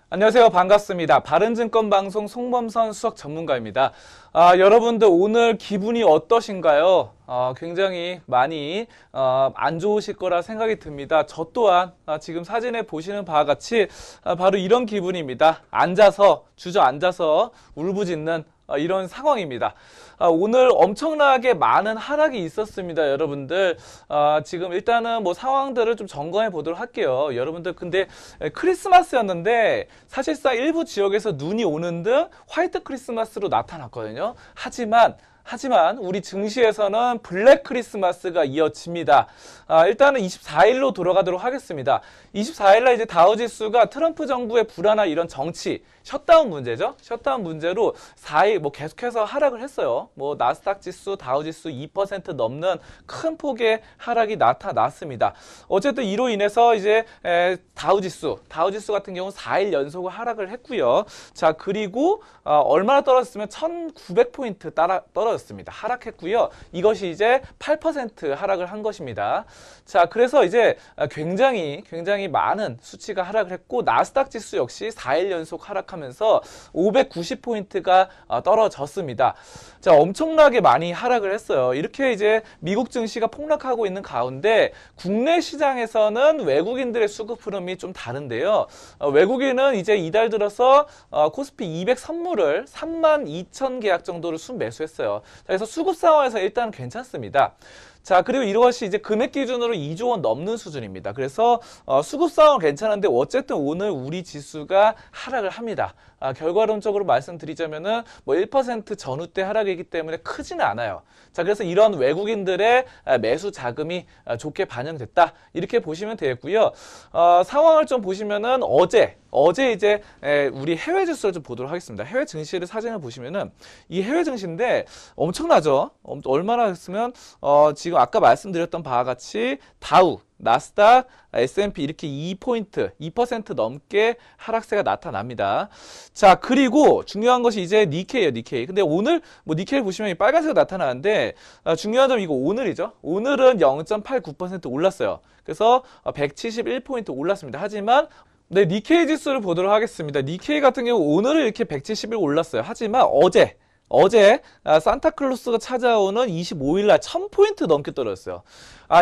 안녕하세요. 반갑습니다. 바른증권방송 송범선 수석 전문가입니다. 여러분들 오늘 기분이 어떠신가요? 굉장히 많이 안 좋으실 거라 생각이 듭니다. 저 또한 지금 사진에 보시는 바와 같이 바로 이런 기분입니다. 주저앉아서 울부짖는 이런 상황입니다. 오늘 엄청나게 많은 하락이 있었습니다, 여러분들. 지금 일단은 뭐 상황들을 좀 점검해 보도록 할게요. 여러분들, 근데 크리스마스였는데 사실상 일부 지역에서 눈이 오는 등 화이트 크리스마스로 나타났거든요. 하지만 우리 증시에서는 블랙 크리스마스가 이어집니다. 일단은 24일로 돌아가도록 하겠습니다. 24일날 이제 다우지수가 트럼프 정부의 불안한 이런 정치, 셧다운 문제죠. 셧다운 문제로 4일 뭐 계속해서 하락을 했어요. 뭐 나스닥 지수, 다우지수 2% 넘는 큰 폭의 하락이 나타났습니다. 어쨌든 이로 인해서 이제 다우지수 같은 경우 4일 연속 하락을 했고요. 자, 그리고 얼마나 떨어졌으면 1900포인트 떨어졌습니다. 하락했고요. 이것이 이제 8% 하락을 한 것입니다. 자, 그래서 이제 굉장히 많은 수치가 하락을 했고, 나스닥 지수 역시 4일 연속 하락하면서 590포인트가 떨어졌습니다. 자, 엄청나게 많이 하락을 했어요. 이렇게 이제 미국 증시가 폭락하고 있는 가운데 국내 시장에서는 외국인들의 수급 흐름이 좀 다른데요. 외국인은 이제 이달 들어서 코스피 200 선물을 32,000계약 정도를 순매수했어요. 자, 그래서 수급 상황에서 일단 괜찮습니다. 자, 그리고 이것이 이제 금액 기준으로 2조 원 넘는 수준입니다. 그래서 수급 상황은 괜찮은데 어쨌든 오늘 우리 지수가 하락을 합니다. 결과론적으로 말씀드리자면은 뭐 1% 전후대 하락이기 때문에 크지는 않아요. 자, 그래서 이런 외국인들의 매수 자금이 좋게 반영됐다, 이렇게 보시면 되겠고요. 상황을 좀 보시면은 어제 이제 우리 해외 지수를 좀 보도록 하겠습니다. 해외 증시를 사진을 보시면은 이 해외 증시인데 엄청나죠? 얼마나 했으면 지금 아까 말씀드렸던 바와 같이 다우, 나스닥, S&P 이렇게 2% 넘게 하락세가 나타납니다. 자, 그리고 중요한 것이 이제 니케이예요, 니케이. 근데 오늘 뭐 니케이 보시면 빨간색으로 나타나는데 중요한 점 이거 오늘이죠. 오늘은 0.89% 올랐어요. 그래서 171포인트 올랐습니다. 하지만 니케이 지수를 보도록 하겠습니다. 니케이 같은 경우 오늘은 이렇게 171 올랐어요. 하지만 어제 산타클로스가 찾아오는 25일날 1000포인트 넘게 떨어졌어요.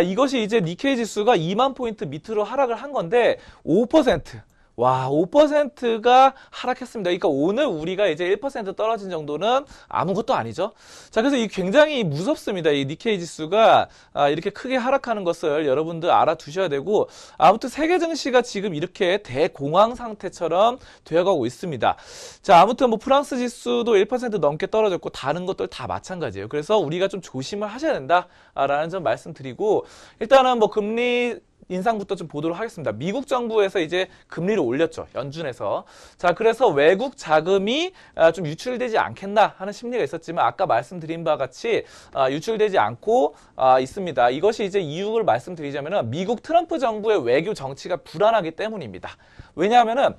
이것이 이제 니케이 지수가 2만 포인트 밑으로 하락을 한 건데 5%. 와, 5%가 하락했습니다. 그러니까 오늘 우리가 이제 1% 떨어진 정도는 아무것도 아니죠. 자, 그래서 이 굉장히 무섭습니다. 이 니케이 지수가 이렇게 크게 하락하는 것을 여러분들 알아두셔야 되고, 아무튼 세계 증시가 지금 이렇게 대공황 상태처럼 되어가고 있습니다. 자, 아무튼 뭐 프랑스 지수도 1% 넘게 떨어졌고 다른 것들 다 마찬가지예요. 그래서 우리가 좀 조심을 하셔야 된다라는 점 말씀드리고, 일단은 뭐 금리 인상부터 좀 보도록 하겠습니다. 미국 정부에서 이제 금리를 올렸죠. 연준에서. 자, 그래서 외국 자금이 좀 유출되지 않겠나 하는 심리가 있었지만 아까 말씀드린 바와 같이 유출되지 않고 있습니다. 이것이 이제 이유를 말씀드리자면은 미국 트럼프 정부의 외교 정치가 불안하기 때문입니다. 왜냐하면은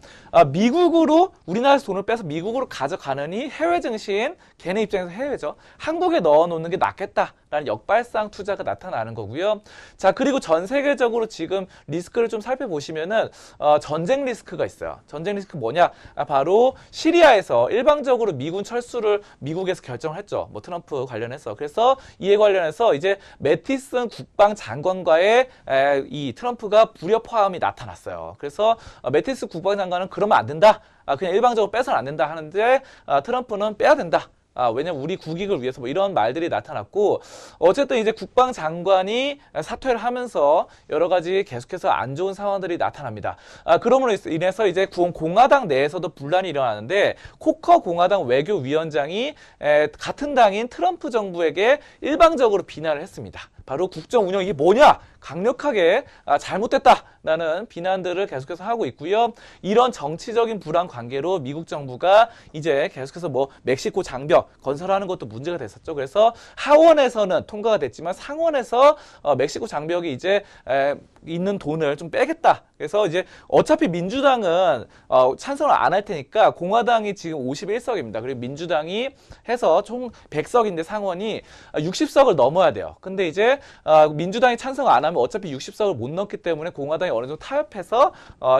미국으로 우리나라에서 돈을 빼서 미국으로 가져가느니 해외 증시인 걔네 입장에서 해외죠. 한국에 넣어놓는 게 낫겠다라는 역발상 투자가 나타나는 거고요. 자, 그리고 전 세계적으로 지금 리스크를 좀 살펴보시면은 전쟁 리스크가 있어요. 전쟁 리스크 뭐냐? 바로 시리아에서 일방적으로 미군 철수를 미국에서 결정을 했죠. 뭐 트럼프 관련해서. 그래서 이에 관련해서 이제 매티슨 국방장관과의 이 트럼프가 불협화음이 나타났어요. 그래서 매티스 국방장관은 그러면 안 된다. 그냥 일방적으로 빼서는 안 된다 하는데 트럼프는 빼야 된다. 왜냐면 우리 국익을 위해서 뭐 이런 말들이 나타났고, 어쨌든 이제 국방장관이 사퇴를 하면서 여러 가지 계속해서 안 좋은 상황들이 나타납니다. 그러므로 인해서 이제 공화당 내에서도 분란이 일어나는데, 코커 공화당 외교위원장이 같은 당인 트럼프 정부에게 일방적으로 비난을 했습니다. 바로 국정 운영 이게 뭐냐? 강력하게 잘못됐다라는 비난들을 계속해서 하고 있고요. 이런 정치적인 불안 관계로 미국 정부가 이제 계속해서 뭐 멕시코 장벽 건설하는 것도 문제가 됐었죠. 그래서 하원에서는 통과가 됐지만 상원에서 멕시코 장벽이 이제 있는 돈을 좀 빼겠다. 그래서 이제 어차피 민주당은 찬성을 안 할 테니까 공화당이 지금 51석입니다. 그리고 민주당이 해서 총 100석인데 상원이 60석을 넘어야 돼요. 근데 이제 민주당이 찬성 안 하면 어차피 60석을 못 넘기 때문에 공화당이 어느 정도 타협해서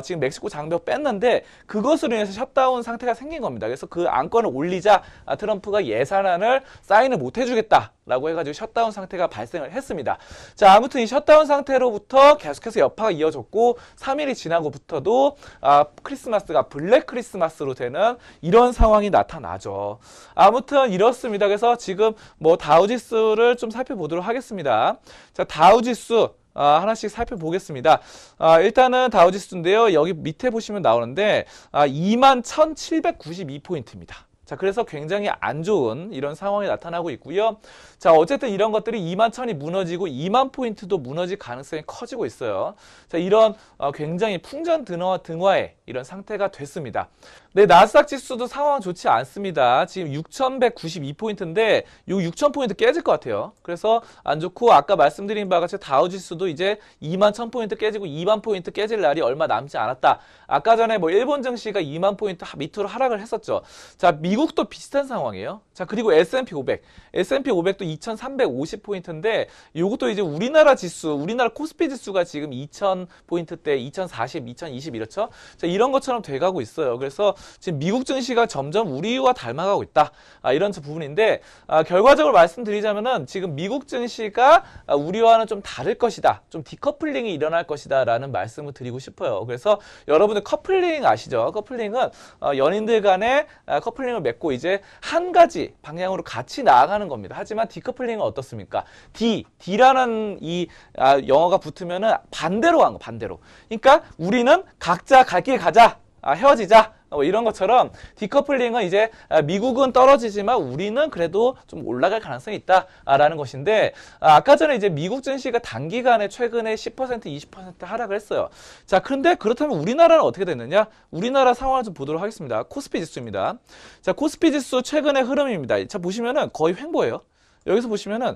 지금 멕시코 장벽 뺐는데 그것으로 인해서 셧다운 상태가 생긴 겁니다. 그래서 그 안건을 올리자 트럼프가 예산안을 사인을 못 해주겠다라고 해가지고 셧다운 상태가 발생을 했습니다. 자, 아무튼 이 셧다운 상태로부터 계속해서 여파가 이어졌고 3일이 지나고부터도 크리스마스가 블랙 크리스마스로 되는 이런 상황이 나타나죠. 아무튼 이렇습니다. 그래서 지금 뭐 다우지수를 좀 살펴보도록 하겠습니다. 자, 다우지수 하나씩 살펴보겠습니다. 일단은 다우지수인데요. 여기 밑에 보시면 나오는데 21,792포인트입니다. 자, 그래서 굉장히 안 좋은 이런 상황이 나타나고 있고요. 자, 어쨌든 이런 것들이 21,000이 무너지고 2만 포인트도 무너질 가능성이 커지고 있어요. 자, 이런 굉장히 풍전등화의 이런 상태가 됐습니다. 네, 나스닥 지수도 상황 좋지 않습니다. 지금 6,192포인트인데 요 6,000포인트 깨질 것 같아요. 그래서 안 좋고 아까 말씀드린 바와 같이 다우 지수도 이제 21,000포인트 깨지고 2만 포인트 깨질 날이 얼마 남지 않았다. 아까 전에 뭐 일본 증시가 2만 포인트 밑으로 하락을 했었죠. 자, 미국도 비슷한 상황이에요. 자, 그리고 S&P 500. S&P 500도 2,350포인트인데 요것도 이제 우리나라 지수, 우리나라 코스피 지수가 지금 2,000포인트대 2,040, 2,020 이렇죠. 자, 이런 것처럼 돼가고 있어요. 그래서 지금 미국 증시가 점점 우리와 닮아가고 있다. 이런 부분인데 결과적으로 말씀드리자면은 지금 미국 증시가 우리와는 좀 다를 것이다. 좀 디커플링이 일어날 것이다 라는 말씀을 드리고 싶어요. 그래서 여러분들 커플링 아시죠? 커플링은 연인들 간에 커플링을 맺고 이제 한 가지 방향으로 같이 나아가는 겁니다. 하지만 디커플링은 어떻습니까? D라는 이 영어가 붙으면은 반대로 간 거, 반대로. 그러니까 우리는 각자 갈 길 가자. 헤어지자. 이런 것처럼 디커플링은 이제 미국은 떨어지지만 우리는 그래도 좀 올라갈 가능성이 있다라는 것인데 아까 전에 이제 미국 증시가 단기간에 최근에 10% 20% 하락을 했어요. 자, 그런데 그렇다면 우리나라는 어떻게 됐느냐? 우리나라 상황을 좀 보도록 하겠습니다. 코스피 지수입니다. 자, 코스피 지수 최근의 흐름입니다. 자, 보시면은 거의 횡보예요. 여기서 보시면은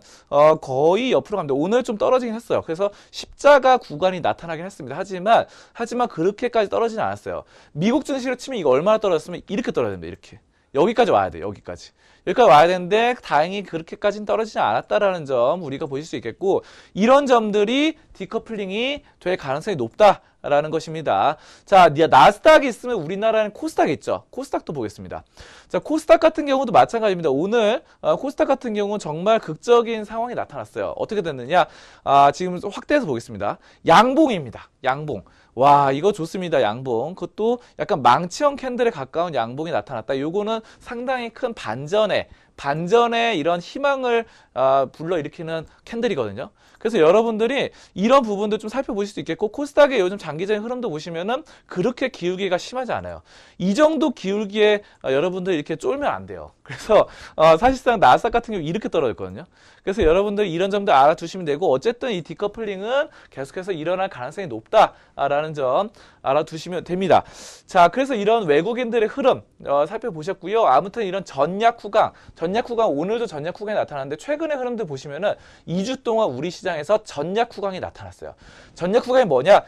거의 옆으로 갑니다. 오늘 좀 떨어지긴 했어요. 그래서 십자가 구간이 나타나긴 했습니다. 하지만 그렇게까지 떨어지진 않았어요. 미국 증시로 치면 이거 얼마나 떨어졌으면 이렇게 떨어야 됩니다. 이렇게. 여기까지 와야 돼요. 여기까지 와야 되는데 다행히 그렇게까지는 떨어지지 않았다라는 점 우리가 보실 수 있겠고 이런 점들이 디커플링이 될 가능성이 높다라는 것입니다. 자, 나스닥이 있으면 우리나라는 코스닥이 있죠. 코스닥도 보겠습니다. 자, 코스닥 같은 경우도 마찬가지입니다. 오늘 코스닥 같은 경우는 정말 극적인 상황이 나타났어요. 어떻게 됐느냐? 지금 확대해서 보겠습니다. 양봉입니다. 양봉. 와, 이거 좋습니다. 양봉. 그것도 약간 망치형 캔들에 가까운 양봉이 나타났다. 요거는 상당히 큰 반전의 이런 희망을 불러일으키는 캔들이거든요. 그래서 여러분들이 이런 부분도 좀 살펴보실 수 있겠고 코스닥의 요즘 장기적인 흐름도 보시면은 그렇게 기울기가 심하지 않아요. 이 정도 기울기에 여러분들 이렇게 쫄면 안 돼요. 그래서 사실상 나스닥 같은 경우 이렇게 떨어졌거든요. 그래서 여러분들 이런 점도 알아두시면 되고 어쨌든 이 디커플링은 계속해서 일어날 가능성이 높다라는 점 알아두시면 됩니다. 자, 그래서 이런 외국인들의 흐름 살펴보셨고요. 아무튼 이런 전약 후강 오늘도 전약 후강이 나타났는데 최근의 흐름들 보시면은 2주 동안 우리 시장에서 전약 후강이 나타났어요. 전약 후강이 뭐냐?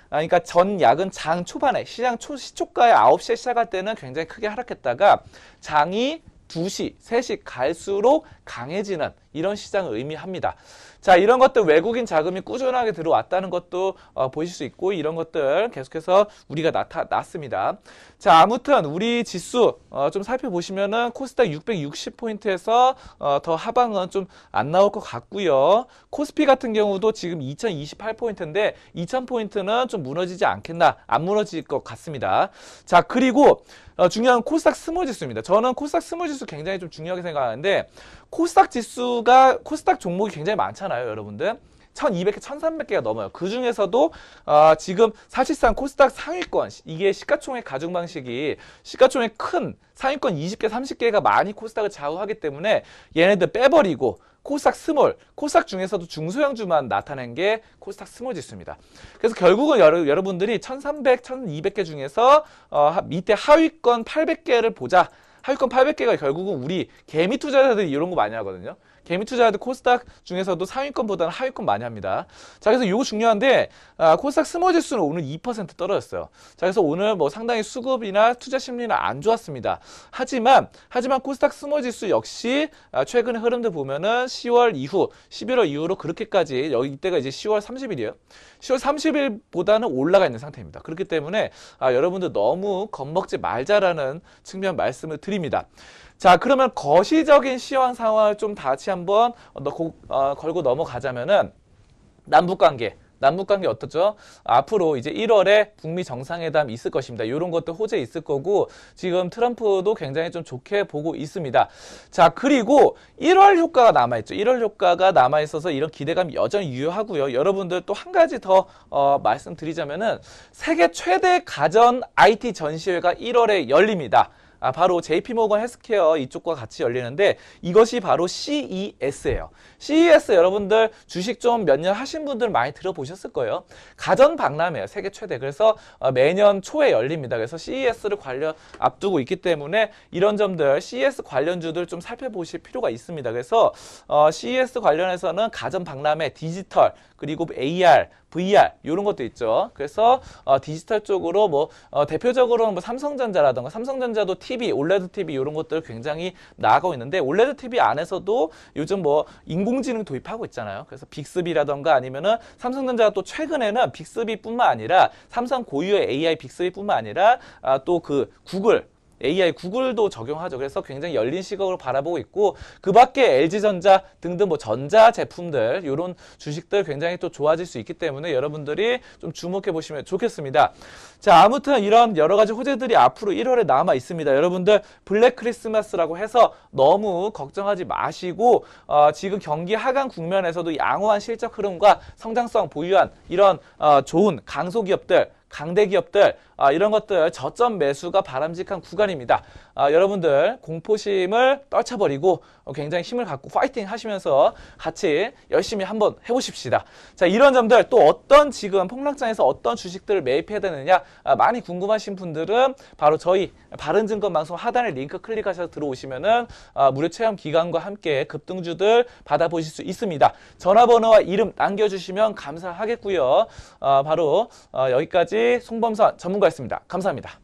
그러니까 전약은 장 초반에 시장 시초가에 9시에 시작할 때는 굉장히 크게 하락했다가 장이 2시, 3시 갈수록 강해지는 이런 시장을 의미합니다. 자, 이런 것들 외국인 자금이 꾸준하게 들어왔다는 것도 보실 수 있고 이런 것들 계속해서 우리가 나타났습니다. 자, 아무튼 우리 지수 좀 살펴보시면은 코스닥 660포인트에서 더 하방은 좀 안 나올 것 같고요. 코스피 같은 경우도 지금 2028포인트인데 2000포인트는 좀 무너지지 않겠나, 안 무너질 것 같습니다. 자, 그리고 중요한 코스닥 스몰 지수입니다. 저는 코스닥 스몰 지수 굉장히 좀 중요하게 생각하는데 코스닥 종목이 굉장히 많잖아요, 여러분들. 1200개, 1300개가 넘어요. 그 중에서도 지금 사실상 코스닥 상위권, 이게 시가총액 가중 방식이 시가총액 큰 상위권 20개, 30개가 많이 코스닥을 좌우하기 때문에 얘네들 빼버리고 코스닥 중에서도 중소형주만 나타낸 게 코스닥 스몰 지수입니다. 그래서 결국은 여러분들이 1300, 1200개 중에서 밑에 하위권 800개를 보자. 하위권 800개가 결국은 우리 개미 투자자들이 이런 거 많이 하거든요. 개미 투자자들 코스닥 중에서도 상위권보다는 하위권 많이 합니다. 자, 그래서 이거 중요한데 코스닥 스모 지수는 오늘 2% 떨어졌어요. 자, 그래서 오늘 뭐 상당히 수급이나 투자 심리는 안 좋았습니다. 하지만 코스닥 스모 지수 역시 최근의 흐름들 보면은 10월 이후, 11월 이후로 그렇게까지 이때가 이제 10월 30일이에요. 10월 30일보다는 올라가 있는 상태입니다. 그렇기 때문에 여러분들 너무 겁먹지 말자라는 측면 말씀을 드립니다. 자, 그러면 거시적인 시황 상황을 좀 다시 한번 걸고 넘어가자면은 남북관계 어떻죠? 앞으로 이제 1월에 북미 정상회담이 있을 것입니다. 이런 것도 호재 있을 거고 지금 트럼프도 굉장히 좀 좋게 보고 있습니다. 자, 그리고 1월 효과가 남아있죠. 1월 효과가 남아있어서 이런 기대감이 여전히 유효하고요. 여러분들 또 한 가지 더 말씀드리자면은 세계 최대 가전 IT 전시회가 1월에 열립니다. 바로 JP모건 헬스케어 이쪽과 같이 열리는데 이것이 바로 CES예요. CES 여러분들 주식 좀 몇 년 하신 분들 많이 들어보셨을 거예요. 가전 박람회예요. 세계 최대. 그래서 매년 초에 열립니다. 그래서 CES를 앞두고 있기 때문에 이런 점들 CES 관련주들 좀 살펴보실 필요가 있습니다. 그래서 CES 관련해서는 가전 박람회, 디지털, 그리고 AR, VR 이런 것도 있죠. 그래서 디지털 쪽으로 뭐 대표적으로는 뭐 삼성전자라든가 삼성전자도 TV, 올레드 TV 이런 것들 굉장히 나아가고 있는데 올레드 TV 안에서도 요즘 뭐 인공지능 도입하고 있잖아요. 그래서 빅스비라든가 아니면은 삼성전자가 또 최근에는 빅스비뿐만 아니라 삼성 고유의 AI 빅스비뿐만 아니라 또 그 AI 구글도 적용하죠. 그래서 굉장히 열린 시각으로 바라보고 있고 그 밖에 LG전자 등등 뭐 전자 제품들 이런 주식들 굉장히 또 좋아질 수 있기 때문에 여러분들이 좀 주목해 보시면 좋겠습니다. 자, 아무튼 이런 여러 가지 호재들이 앞으로 1월에 남아 있습니다. 여러분들 블랙 크리스마스라고 해서 너무 걱정하지 마시고 지금 경기 하강 국면에서도 양호한 실적 흐름과 성장성 보유한 이런 좋은 강소기업들 강대 기업들 이런 것들 저점 매수가 바람직한 구간입니다. 여러분들 공포심을 떨쳐버리고 굉장히 힘을 갖고 파이팅 하시면서 같이 열심히 한번 해보십시다. 자, 이런 점들 또 어떤 지금 폭락장에서 어떤 주식들을 매입해야 되느냐 많이 궁금하신 분들은 바로 저희 바른증권 방송 하단에 링크 클릭하셔서 들어오시면은 무료 체험 기간과 함께 급등주들 받아보실 수 있습니다. 전화번호와 이름 남겨주시면 감사하겠고요. 바로 여기까지 송범선 전문가였습니다. 감사합니다.